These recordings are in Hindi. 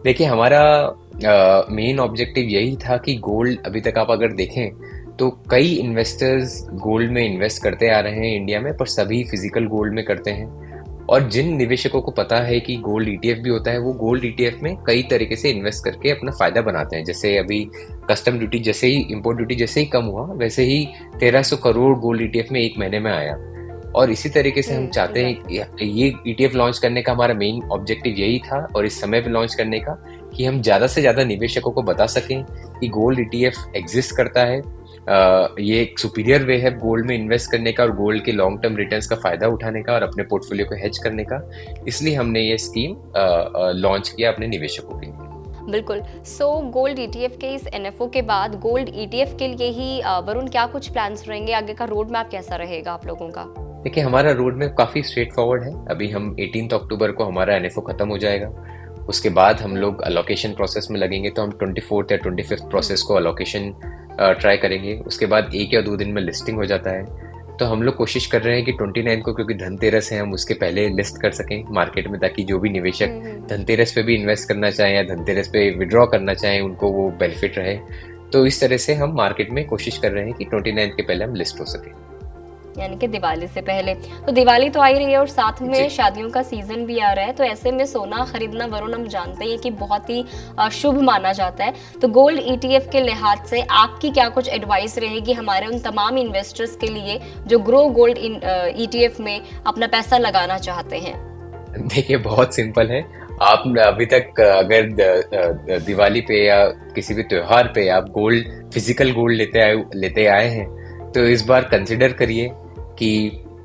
देखिए, हमारा मेन ऑब्जेक्टिव यही था कि गोल्ड, अभी तक आप अगर देखें तो कई इन्वेस्टर्स गोल्ड में इन्वेस्ट करते आ रहे हैं इंडिया में, पर सभी फिजिकल गोल्ड में करते हैं। और जिन निवेशकों को पता है कि गोल्ड ईटीएफ भी होता है, वो गोल्ड ईटीएफ में कई तरीके से इन्वेस्ट करके अपना फायदा बनाते हैं। जैसे अभी कस्टम ड्यूटी जैसे ही, इम्पोर्ट ड्यूटी जैसे ही कम हुआ, वैसे ही 1300 करोड़ गोल्ड ईटीएफ में एक महीने में आया। और इसी तरीके से हम चाहते हैं एग्जैक्टली। कि ये ईटीएफ लॉन्च करने का हमारा मेन ऑब्जेक्टिव यही था, और इस समय पे लॉन्च करने का, कि हम ज़्यादा से ज़्यादा निवेशकों को बता सकें कि गोल्ड ईटीएफ एग्जिस्ट करता है। ये एक सुपीरियर वे है गोल्ड में इन्वेस्ट करने का और गोल्ड के लॉन्ग टर्म रिटर्न्स का फायदा उठाने का और अपने पोर्टफोलियो को हेज करने का। इसलिए हमने ये स्कीम लॉन्च किया अपने निवेशकों के लिए। बिल्कुल। सो गोल्ड ईटीएफ के इस एनएफओ के बाद गोल्ड ईटीएफ के लिए ही वरुण क्या कुछ प्लान्स रहेंगे, आगे का रोड मैप कैसा रहेगा आप लोगों का? देखिए, हमारा रोड मैप काफ़ी स्ट्रेट फॉरवर्ड है। अभी हम 18 अक्टूबर को हमारा एनएफओ खत्म हो जाएगा। उसके बाद हम लोग अलोकेशन प्रोसेस में लगेंगे, तो हम 24th या 25th प्रोसेस को अलोकेशन ट्राई करेंगे। उसके बाद 1 या 2 दिन में लिस्टिंग हो जाता है। तो हम लोग कोशिश कर रहे हैं कि 29 को, क्योंकि धनतेरस है, हम उसके पहले लिस्ट कर सकें मार्केट में, ताकि जो भी निवेशक धनतेरस पे भी इन्वेस्ट करना चाहें या धनतेरस पे विड्रॉ करना चाहें, उनको वो बेनिफिट रहे। तो इस तरह से हम मार्केट में कोशिश कर रहे हैं कि 29 के पहले हम लिस्ट हो सकें। यानी कि दिवाली से पहले। तो दिवाली तो आ ही रही है और साथ जी। में शादियों का सीजन भी आ रहा है, तो ऐसे में सोना खरीदना वरुण हम जानते हैं कि बहुत ही शुभ माना जाता है। तो गोल्ड ईटीएफ के लिहाज से आपकी क्या कुछ एडवाइस रहेगी हमारे उन तमाम इन्वेस्टर्स के लिए जो ग्रो गोल्ड ईटीएफ में अपना पैसा लगाना चाहते हैं? देखिए, बहुत सिंपल है। आप अभी तक अगर दिवाली पे या किसी भी त्योहार पे आप गोल्ड, फिजिकल गोल्ड लेते आए हैं, तो इस बार कंसिडर करिए कि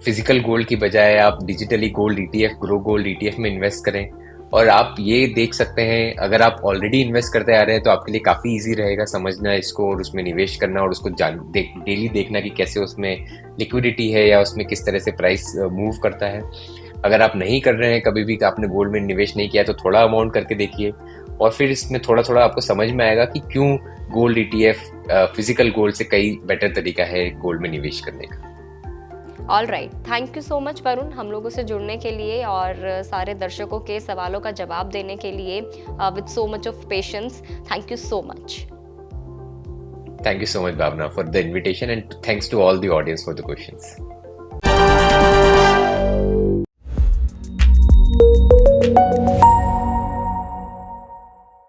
फिजिकल गोल्ड की बजाय आप digitally gold ETF, grow gold ETF में इन्वेस्ट करें। और आप ये देख सकते हैं, अगर आप ऑलरेडी इन्वेस्ट करते आ रहे हैं तो आपके लिए काफ़ी इजी रहेगा समझना इसको और उसमें निवेश करना, और उसको डेली देखना कि कैसे उसमें लिक्विडिटी है या उसमें किस तरह से प्राइस मूव करता है। अगर आप नहीं कर रहे हैं, कभी भी आपने गोल्ड में निवेश नहीं किया, तो थोड़ा अमाउंट करके देखिए, और फिर इसमें थोड़ा थोड़ा आपको समझ में आएगा कि क्यों गोल्ड ईटीएफ फिजिकल गोल्ड से कई बेटर तरीका है गोल्ड में निवेश करने का। All right, thank you so much Varun हम लोगों से जुड़ने के लिए और सारे दर्शकों के सवालों का जवाब देने के लिए with so much of patience. Thank you so much. Thank you so much, Bhavna, for the invitation, and thanks to all the audience for the questions.